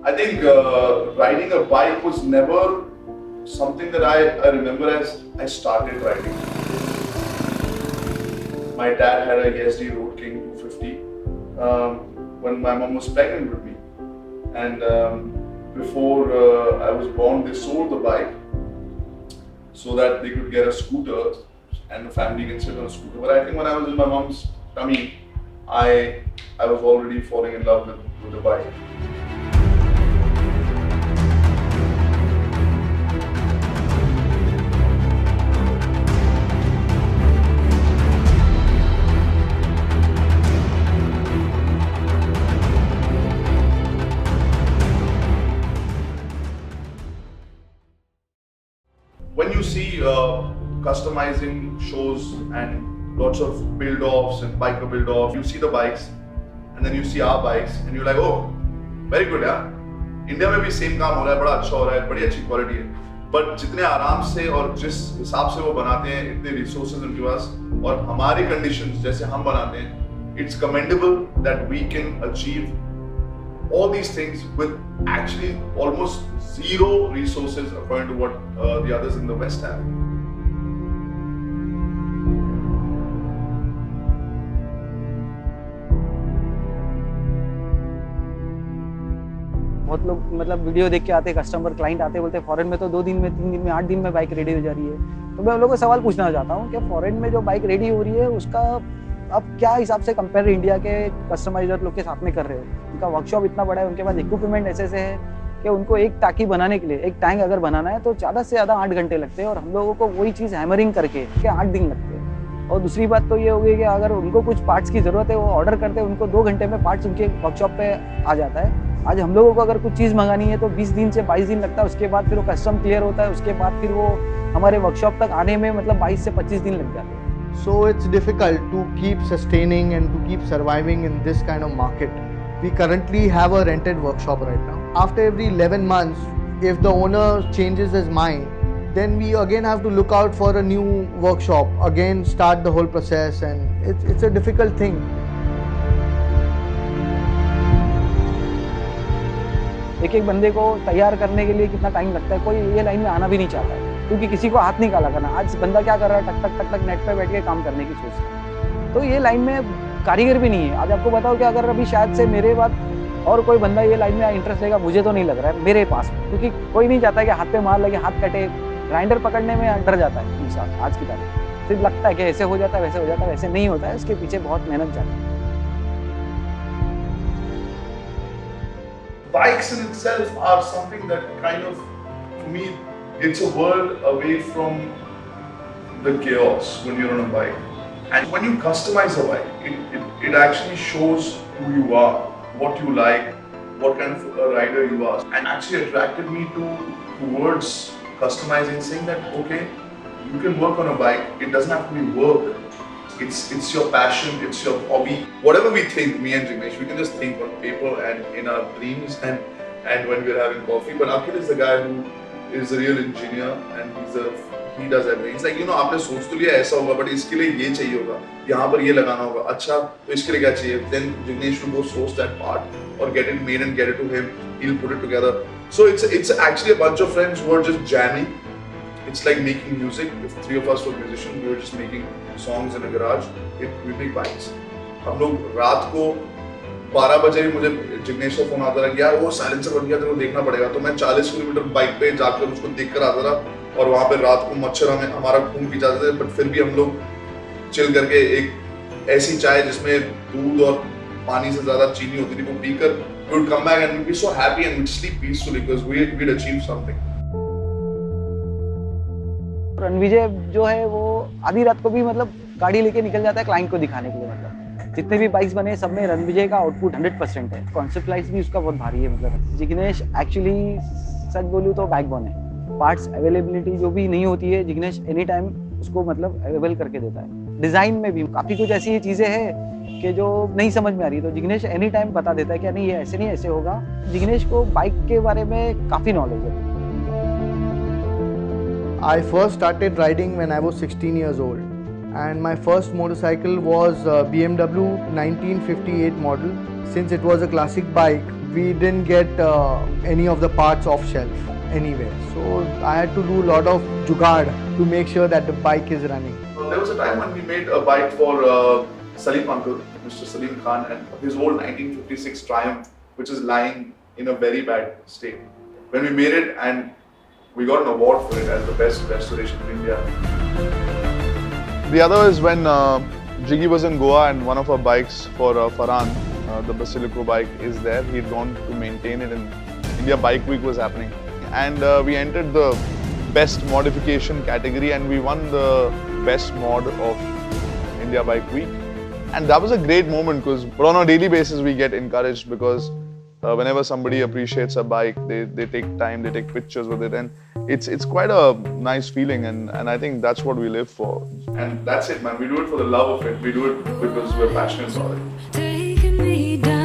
I think riding a bike was never something that I remember as I started riding. My dad had a Yazdi Road King 250 when my mom was pregnant with me. And before I was born, they sold the bike so that they could get a scooter and the family can sit on a scooter. But I think when I was in my mom's tummy, I was already falling in love with the bike. When you see customizing shows and lots of build-offs and biker build-offs, you see the bikes and then you see our bikes and you're like, oh, very good यार. India में भी same काम हो रहा है, बड़ा अच्छा हो रहा है, बड़ी अच्छी क्वालिटी है. बट जितने आराम से और जिस हिसाब से वो बनाते हैं, इतने रिसोर्सेज उनके पास और हमारे कंडीशंस जैसे हम बनाते हैं, it's commendable that we can achieve all these things with actually almost zero resources according to what the others in the West have. बहुत लोग मतलब वीडियो देख के आते, कस्टमर क्लाइंट आते, बोलते फॉरेन में तो 2 दिन में, 3 दिन में, 8 दिन में बाइक रेडी हो जा रही है. तो मैं उन लोगों को सवाल पूछना चाहता हूँ कि फॉरेन में जो बाइक रेडी हो रही है उसका अब क्या हिसाब से कंपेयर इंडिया के कस्टमाइजर लोग के साथ में कर रहे हो. उनका वर्कशॉप इतना बड़ा है, उनके पास इक्विपमेंट ऐसे है कि उनको एक टाकी बनाने के लिए, एक टैंक अगर बनाना है तो ज़्यादा से ज़्यादा 8 घंटे लगते हैं और हम लोगों को वही चीज़ हैमरिंग करके 8 दिन लगते हैं. और दूसरी बात तो ये हो गई कि अगर उनको कुछ पार्ट्स की ज़रूरत है, वो ऑर्डर करते हैं, उनको 2 घंटे में पार्ट्स उनके वर्कशॉप पे आ जाता है. आज हम लोगों को अगर कुछ चीज़ मंगानी है तो 20 दिन से 22 दिन लगता है, उसके बाद फिर वो कस्टम क्लियर होता है, उसके बाद फिर वो हमारे वर्कशॉप तक आने में मतलब 22 से 25 दिन लग जाते हैं. So it's difficult to keep sustaining and to keep surviving in this kind of market. We currently have a rented workshop right now. After every 11 months, if the owner changes his mind, then we again have to look out for a new workshop, again start the whole process, and it's a difficult thing. एक बंदे को तैयार करने के लिए कितना time लगता है, कोई ये लाइन में आना भी नहीं चाहता है क्योंकि किसी को हाथ नहीं काला करना. आज बंदा क्या कर रहा है, टक टक टक टक नेट पे बैठ के काम करने की सोच रहा है. तो ये लाइन में कारीगर भी नहीं है. आज आपको बताओ कि अगर अभी शायद से मेरे बाद और कोई बंदा ये लाइन में इंटरेस्ट लेगा, मुझे तो नहीं लग रहा है मेरे पास, क्योंकि कोई नहीं चाहता कि हाथ पे मार लगे, हाथ कटे. ग्राइंडर पकड़ने में डर जाता है इंसान आज की तारीख. सिर्फ लगता है कि ऐसे हो जाता है, वैसे हो जाता है, वैसे नहीं होता है. उसके पीछे बहुत मेहनत जाती है. Bikes in itself are something that kind of, to me, it's a world away from the chaos when you're on a bike. And when you customize a bike, it actually shows who you are, what you like, what kind of a rider you are. And actually attracted me towards customizing, saying that, okay, you can work on a bike, it doesn't have to be work. It's your passion, it's your hobby. Whatever we think, me and Jignesh, we can just think on paper and in our dreams and when we're having coffee. But Akhil is the guy who is a real engineer and he does everything. It's like, you know, आपने सोच तो लिया ऐसा होगा, but इसके लिए ये चाहिए होगा, यहाँ पर ये लगाना होगा, अच्छा तो इसके लिए क्या चाहिए? Then Jignesh will go source that part or get it made and get it to him. He'll put it together. So it's actually a bunch of friends who are just jamming. It's like making music. If 3 of us were musicians, we were just making songs in a garage. We make bikes. हम लोग रात को 12 बजे मुझे जिग्नेश का phone आता था कि यार वो साइलेंसर बन गया, तेरे को देखना पड़ेगा. तो मैं 40 किलोमीटर बाइक पे जाकर उसको देख कर आता था और वहाँ पे रात को मच्छर हमें हमारा खून पी जाते थे. बट फिर भी हम लोग चिल करके एक ऐसी चाय जिसमें दूध और पानी से ज्यादा चीनी होती थी वो पीकर we would come back and we'd be so happy and we'd sleep peacefully because we'd achieved something. Ranvijay जो है वो आधी रात को भी मतलब गाड़ी लेके निकल जाता है क्लाइंट को दिखाने के लिए. मतलब जितने भी बाइक्स बने सब में रणविजय का आउटपुट 100% है. कॉन्सेप्टलाइज भी उसका बहुत भारी है. मतलब जिग्नेश एक्चुअली सच बोलूँ तो बैकबोन है. पार्ट्स अवेलेबिलिटी जो भी नहीं होती है जिग्नेश एनी टाइम उसको मतलब अवेलेबल करके देता है. डिज़ाइन में भी काफ़ी कुछ ऐसी चीज़ें हैं कि जो नहीं समझ में आ रही तो जिग्नेश एनी टाइम बता देता है कि नहीं ये ऐसे नहीं ऐसे होगा. जिग्नेश को बाइक के बारे में काफ़ी नॉलेज है. I first started riding when I was 16 years old. and my first motorcycle was BMW 1958 model. Since it was a classic bike, we didn't get any of the parts off shelf anywhere. So I had to do a lot of jugaad to make sure that the bike is running. There was a time when we made a bike for Salim uncle, Mr. Salim Khan, and his old 1956 Triumph, which is lying in a very bad state. When we made it, and we got an award for it as the best restoration in India. The other is when Jiggy was in Goa and one of our bikes for Farhan, the Basilico bike, is there. He'd gone to maintain it, and India Bike Week was happening. And we entered the best modification category, and we won the best mod of India Bike Week. And that was a great moment because on a daily basis we get encouraged because whenever somebody appreciates a bike, they take time, they take pictures with it, and it's quite a nice feeling, and I think that's what we live for. And that's it, man. We do it for the love of it. We do it because we're passionate about it. Taking me down.